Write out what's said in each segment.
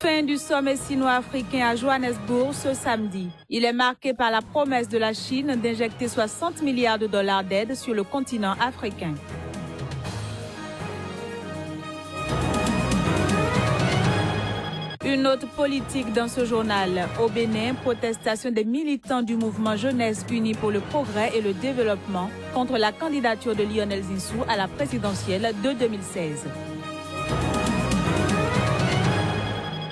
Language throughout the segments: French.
Fin du sommet sino-africain à Johannesburg ce samedi. Il est marqué par la promesse de la Chine d'injecter 60 milliards de dollars d'aide sur le continent africain. Une note politique dans ce journal. Au Bénin, protestation des militants du mouvement Jeunesse Unie pour le progrès et le développement contre la candidature de Lionel Zinsou à la présidentielle de 2016.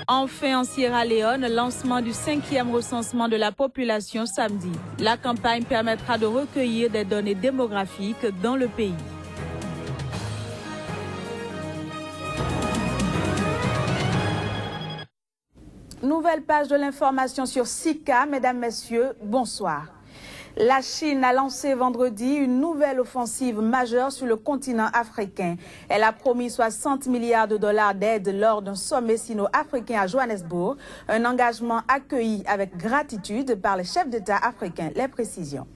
Enfin, en Sierra Leone, lancement du 5e recensement de la population samedi. La campagne permettra de recueillir des données démographiques dans le pays. Nouvelle page de l'information sur Sika, mesdames, messieurs, bonsoir. La Chine a lancé vendredi une nouvelle offensive majeure sur le continent africain. Elle a promis 60 milliards de dollars d'aide lors d'un sommet sino-africain à Johannesburg, un engagement accueilli avec gratitude par les chefs d'État africains. Les précisions.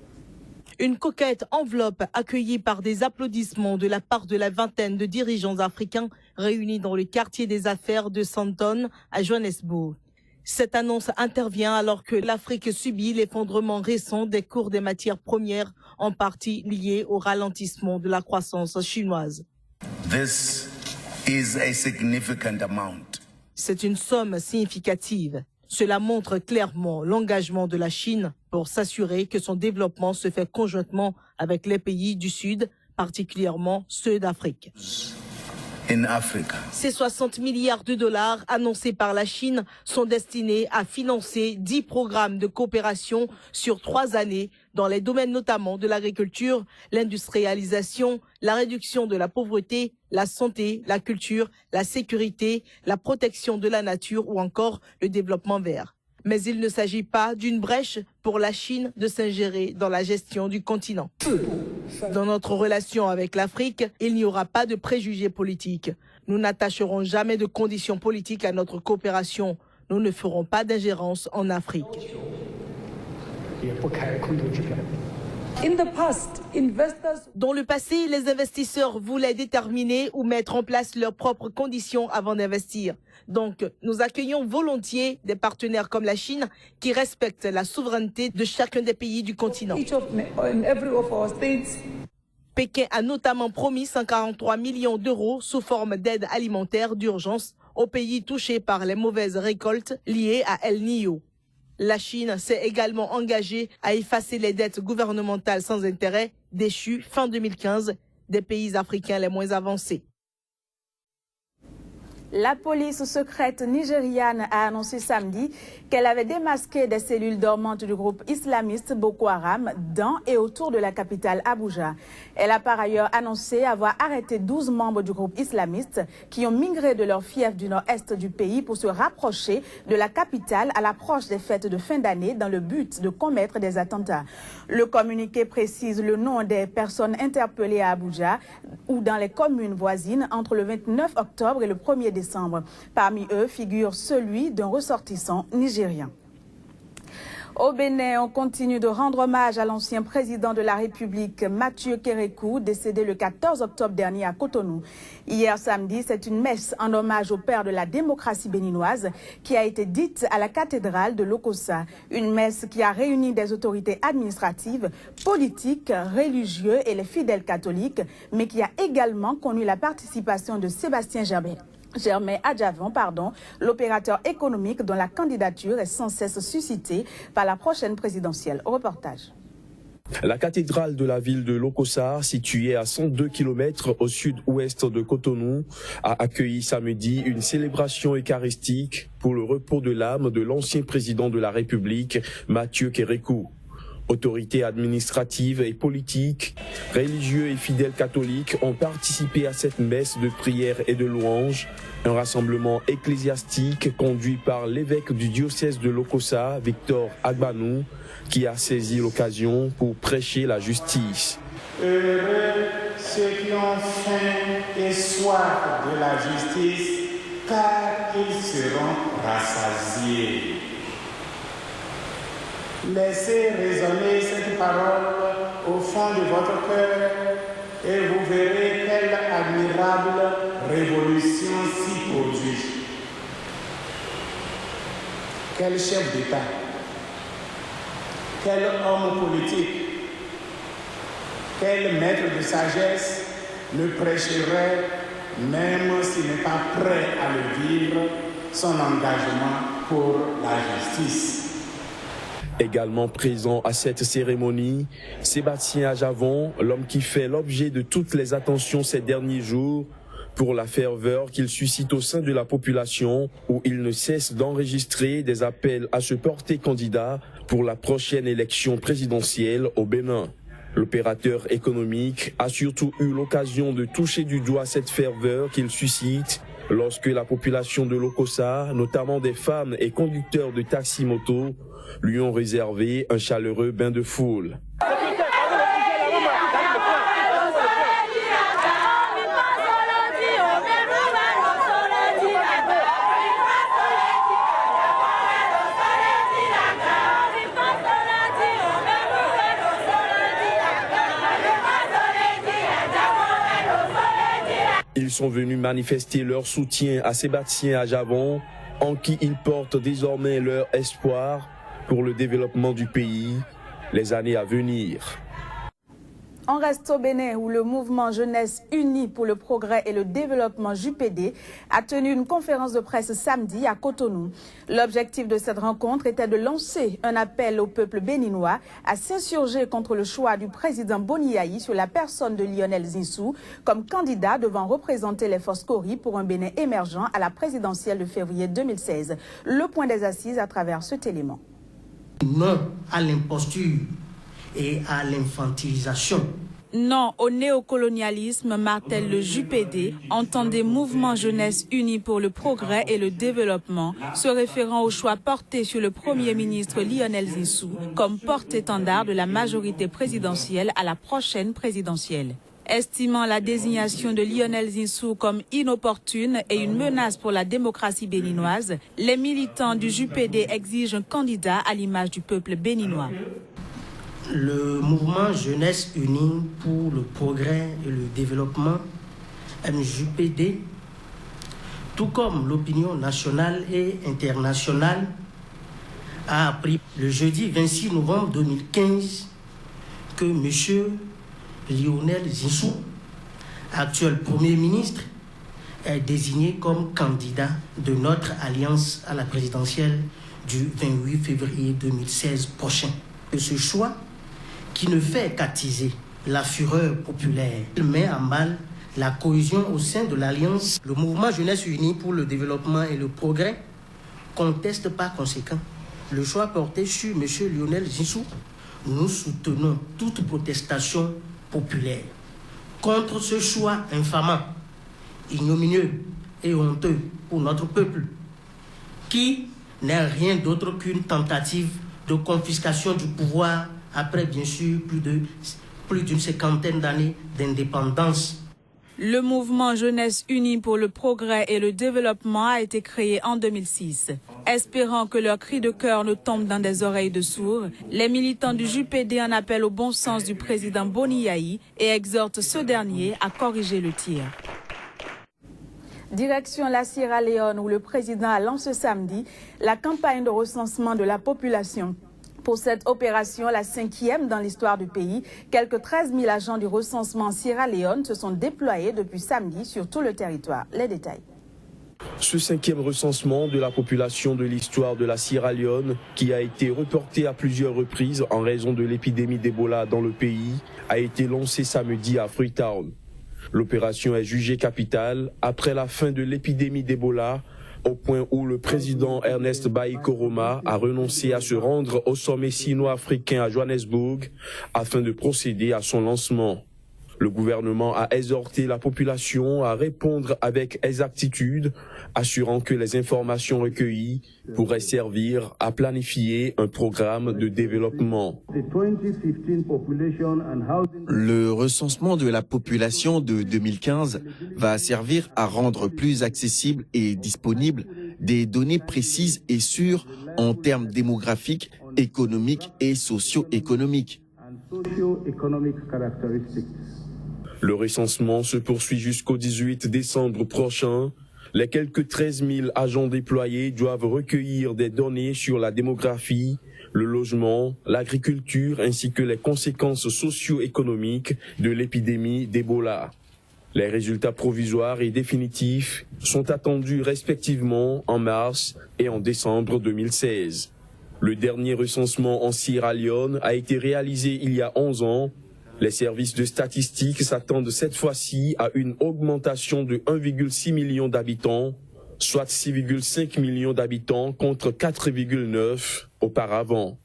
Une coquette enveloppe accueillie par des applaudissements de la part de la vingtaine de dirigeants africains réunis dans le quartier des affaires de Sandton à Johannesburg. Cette annonce intervient alors que l'Afrique subit l'effondrement récent des cours des matières premières, en partie lié au ralentissement de la croissance chinoise. C'est une somme significative. Cela montre clairement l'engagement de la Chine pour s'assurer que son développement se fait conjointement avec les pays du Sud, particulièrement ceux d'Afrique. Ces 60 milliards de dollars annoncés par la Chine sont destinés à financer 10 programmes de coopération sur 3 années dans les domaines notamment de l'agriculture, l'industrialisation, la réduction de la pauvreté, la santé, la culture, la sécurité, la protection de la nature ou encore le développement vert. Mais il ne s'agit pas d'une brèche pour la Chine de s'ingérer dans la gestion du continent. Dans notre relation avec l'Afrique, il n'y aura pas de préjugés politiques. Nous n'attacherons jamais de conditions politiques à notre coopération. Nous ne ferons pas d'ingérence en Afrique. Dans le passé, les investisseurs voulaient déterminer ou mettre en place leurs propres conditions avant d'investir. Donc, nous accueillons volontiers des partenaires comme la Chine qui respectent la souveraineté de chacun des pays du continent. Pékin a notamment promis 143 millions d'euros sous forme d'aide alimentaire d'urgence aux pays touchés par les mauvaises récoltes liées à El Niño. La Chine s'est également engagée à effacer les dettes gouvernementales sans intérêt déchues fin 2015 des pays africains les moins avancés. La police secrète nigériane a annoncé samedi qu'elle avait démasqué des cellules dormantes du groupe islamiste Boko Haram dans et autour de la capitale Abuja. Elle a par ailleurs annoncé avoir arrêté 12 membres du groupe islamiste qui ont migré de leur fief du nord-est du pays pour se rapprocher de la capitale à l'approche des fêtes de fin d'année dans le but de commettre des attentats. Le communiqué précise le nom des personnes interpellées à Abuja ou dans les communes voisines entre le 29 octobre et le 1er décembre. Parmi eux figure celui d'un ressortissant nigérien. Au Bénin, on continue de rendre hommage à l'ancien président de la République, Mathieu Kérékou, décédé le 14 octobre dernier à Cotonou. Hier samedi, c'est une messe en hommage au père de la démocratie béninoise qui a été dite à la cathédrale de Lokossa. Une messe qui a réuni des autorités administratives, politiques, religieux et les fidèles catholiques, mais qui a également connu la participation de Sébastien Germain Adjavon, l'opérateur économique dont la candidature est sans cesse suscitée par la prochaine présidentielle. Au reportage. La cathédrale de la ville de Lokossa, située à 102 km au sud-ouest de Cotonou, a accueilli samedi une célébration eucharistique pour le repos de l'âme de l'ancien président de la République, Mathieu Kérékou. Autorités administratives et politiques, religieux et fidèles catholiques ont participé à cette messe de prière et de louange, un rassemblement ecclésiastique conduit par l'évêque du diocèse de Lokossa, Victor Agbanou, qui a saisi l'occasion pour prêcher la justice. Heureux ceux qui ont faim et soif de la justice, car ils seront rassasiés. Laissez résonner cette parole au fond de votre cœur et vous verrez quelle admirable révolution s'y produit. quel chef d'État, quel homme politique, quel maître de sagesse ne prêcherait, même s'il n'est pas prêt à le dire, son engagement pour la justice. Également présent à cette cérémonie, Sébastien Ajavon, l'homme qui fait l'objet de toutes les attentions ces derniers jours pour la ferveur qu'il suscite au sein de la population, où il ne cesse d'enregistrer des appels à se porter candidat pour la prochaine élection présidentielle au Bénin. L'opérateur économique a surtout eu l'occasion de toucher du doigt cette ferveur qu'il suscite lorsque la population de Lokossa, notamment des femmes et conducteurs de taxi-moto, lui ont réservé un chaleureux bain de foule. Ils sont venus manifester leur soutien à Sébastien Ajavon, en qui ils portent désormais leur espoir pour le développement du pays, les années à venir. On reste au Bénin où le mouvement Jeunesse Unie pour le Progrès et le Développement JPD a tenu une conférence de presse samedi à Cotonou. L'objectif de cette rencontre était de lancer un appel au peuple béninois à s'insurger contre le choix du président Boni Yayi sur la personne de Lionel Zinsou comme candidat devant représenter les forces Cori pour un Bénin émergent à la présidentielle de février 2016. Le point des assises à travers cet élément. Non à l'imposture et à l'infantilisation. Non au néocolonialisme, martèle le JPD, entendez Mouvement Jeunesse Unie pour le Progrès et le Développement, se référant au choix porté sur le Premier ministre Lionel Zinsou comme porte-étendard de la majorité présidentielle à la prochaine présidentielle. Estimant la désignation de Lionel Zinsou comme inopportune et une menace pour la démocratie béninoise, les militants du JPD exigent un candidat à l'image du peuple béninois. Le mouvement Jeunesse Unie pour le Progrès et le Développement, MJPD, tout comme l'opinion nationale et internationale, a appris le jeudi 26 novembre 2015 que M. Lionel Zinsou, actuel Premier ministre, est désigné comme candidat de notre alliance à la présidentielle du 28 février 2016 prochain. Et ce choix, qui ne fait qu'attiser la fureur populaire, il met à mal la cohésion au sein de l'Alliance. Le mouvement Jeunesse Unie pour le Développement et le Progrès conteste par conséquent le choix porté sur M. Lionel Zinsou. Nous soutenons toute protestation populaire contre ce choix infamant, ignominieux et honteux pour notre peuple, qui n'est rien d'autre qu'une tentative de confiscation du pouvoir après, bien sûr, plus d'une cinquantaine d'années d'indépendance. Le mouvement Jeunesse Unie pour le Progrès et le Développement a été créé en 2006. Espérant que leur cri de cœur ne tombe dans des oreilles de sourds, les militants du JPD en appellent au bon sens du président Boni Yayi et exhortent ce dernier à corriger le tir. Direction la Sierra Leone où le président a lancé samedi la campagne de recensement de la population. Pour cette opération, la 5e dans l'histoire du pays, quelques 13 000 agents du recensement en Sierra Leone se sont déployés depuis samedi sur tout le territoire. Les détails. Ce 5e recensement de la population de l'histoire de la Sierra Leone, qui a été reporté à plusieurs reprises en raison de l'épidémie d'Ebola dans le pays, a été lancé samedi à Freetown. L'opération est jugée capitale après la fin de l'épidémie d'Ebola, au point où le président Ernest Bai Koroma a renoncé à se rendre au sommet sino-africain à Johannesburg afin de procéder à son lancement. Le gouvernement a exhorté la population à répondre avec exactitude, assurant que les informations recueillies pourraient servir à planifier un programme de développement. Le recensement de la population de 2015 va servir à rendre plus accessibles et disponibles des données précises et sûres en termes démographiques, économiques et socio-économiques. Le recensement se poursuit jusqu'au 18 décembre prochain. Les quelques 13 000 agents déployés doivent recueillir des données sur la démographie, le logement, l'agriculture ainsi que les conséquences socio-économiques de l'épidémie d'Ebola. Les résultats provisoires et définitifs sont attendus respectivement en mars et en décembre 2016. Le dernier recensement en Sierra Leone a été réalisé il y a 11 ans. Les services de statistiques s'attendent cette fois-ci à une augmentation de 1,6 million d'habitants, soit 6,5 millions d'habitants contre 4,9 auparavant.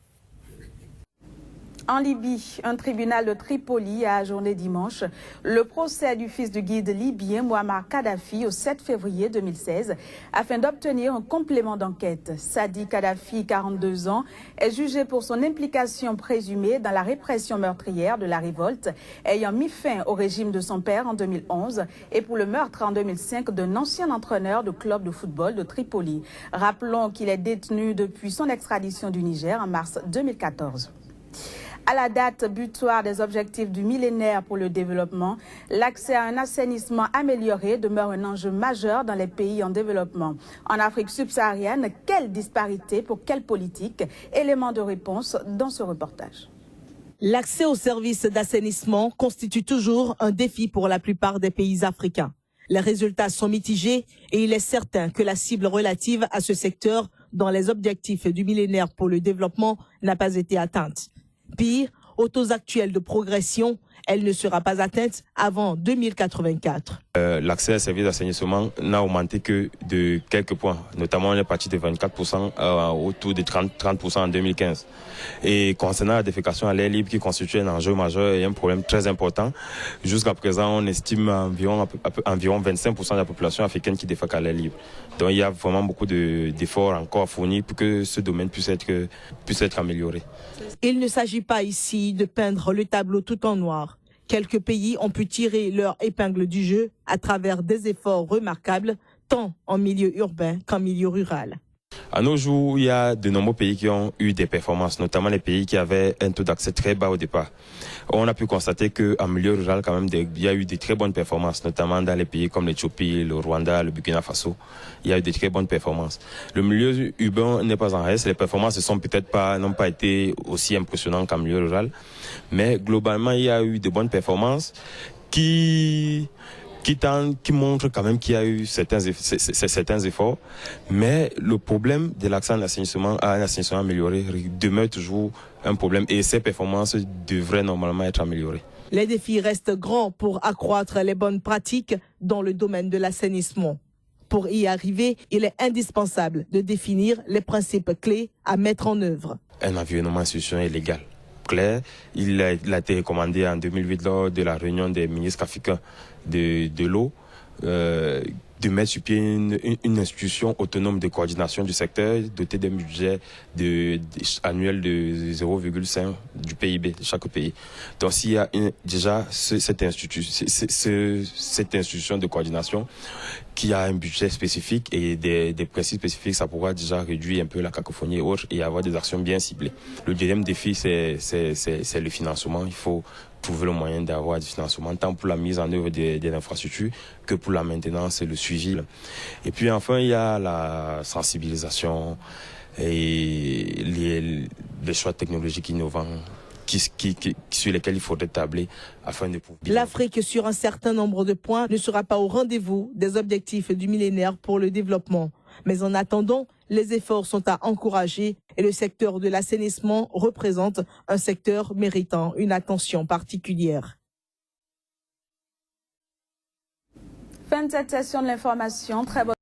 En Libye, un tribunal de Tripoli a ajourné dimanche le procès du fils du guide libyen Muammar Kadhafi au 7 février 2016 afin d'obtenir un complément d'enquête. Sadi Kadhafi, 42 ans, est jugé pour son implication présumée dans la répression meurtrière de la révolte ayant mis fin au régime de son père en 2011 et pour le meurtre en 2005 d'un ancien entraîneur de club de football de Tripoli. Rappelons qu'il est détenu depuis son extradition du Niger en mars 2014. À la date butoir des objectifs du millénaire pour le développement, l'accès à un assainissement amélioré demeure un enjeu majeur dans les pays en développement. En Afrique subsaharienne, quelle disparité pour quelle politique? Élément de réponse dans ce reportage. L'accès aux services d'assainissement constitue toujours un défi pour la plupart des pays africains. Les résultats sont mitigés et il est certain que la cible relative à ce secteur dans les objectifs du millénaire pour le développement n'a pas été atteinte. Pire, aux taux actuels de progression, elle ne sera pas atteinte avant 2084. L'accès à services d'assainissement n'a augmenté que de quelques points. Notamment, on est parti de 24% au taux de 30% en 2015. Et concernant la défécation à l'air libre qui constitue un enjeu majeur et un problème très important, jusqu'à présent, on estime environ 25% de la population africaine qui défèque à l'air libre. Donc il y a vraiment beaucoup d'efforts encore à fournir pour que ce domaine puisse être amélioré. Il ne s'agit pas ici de peindre le tableau tout en noir. Quelques pays ont pu tirer leur épingle du jeu à travers des efforts remarquables, tant en milieu urbain qu'en milieu rural. À nos jours, il y a de nombreux pays qui ont eu des performances, notamment les pays qui avaient un taux d'accès très bas au départ. On a pu constater qu'en milieu rural, quand même, il y a eu de très bonnes performances, notamment dans les pays comme l'Éthiopie, le Rwanda, le Burkina Faso. Il y a eu de très bonnes performances. Le milieu urbain n'est pas en reste. Les performances n'ont pas été aussi impressionnantes qu'en milieu rural. Mais globalement, il y a eu de bonnes performances qui montre quand même qu'il y a eu certains efforts, mais le problème de l'accès à un assainissement amélioré demeure toujours un problème et ces performances devraient normalement être améliorées. Les défis restent grands pour accroître les bonnes pratiques dans le domaine de l'assainissement. Pour y arriver, il est indispensable de définir les principes clés à mettre en œuvre. Un environnement institutionnel légal. Clair, il a été recommandé en 2008 lors de la réunion des ministres africains de l'eau de mettre sur pied une institution autonome de coordination du secteur dotée d'un budget annuel de 0,5 du PIB de chaque pays. Donc s'il y a déjà cette institution de coordination qui a un budget spécifique et des principes spécifiques, ça pourra déjà réduire un peu la cacophonie et autres et avoir des actions bien ciblées. Le deuxième défi, c'est le financement. Il faut trouver le moyen d'avoir du financement, tant pour la mise en œuvre des infrastructures que pour la maintenance et le suivi. Et puis enfin, il y a la sensibilisation et les choix technologiques innovants sur lesquels il faudrait tabler afin de pouvoir... L'Afrique, sur un certain nombre de points, ne sera pas au rendez-vous des objectifs du millénaire pour le développement. Mais en attendant, les efforts sont à encourager et le secteur de l'assainissement représente un secteur méritant une attention particulière. Fin de cette session de l'information. Très bonne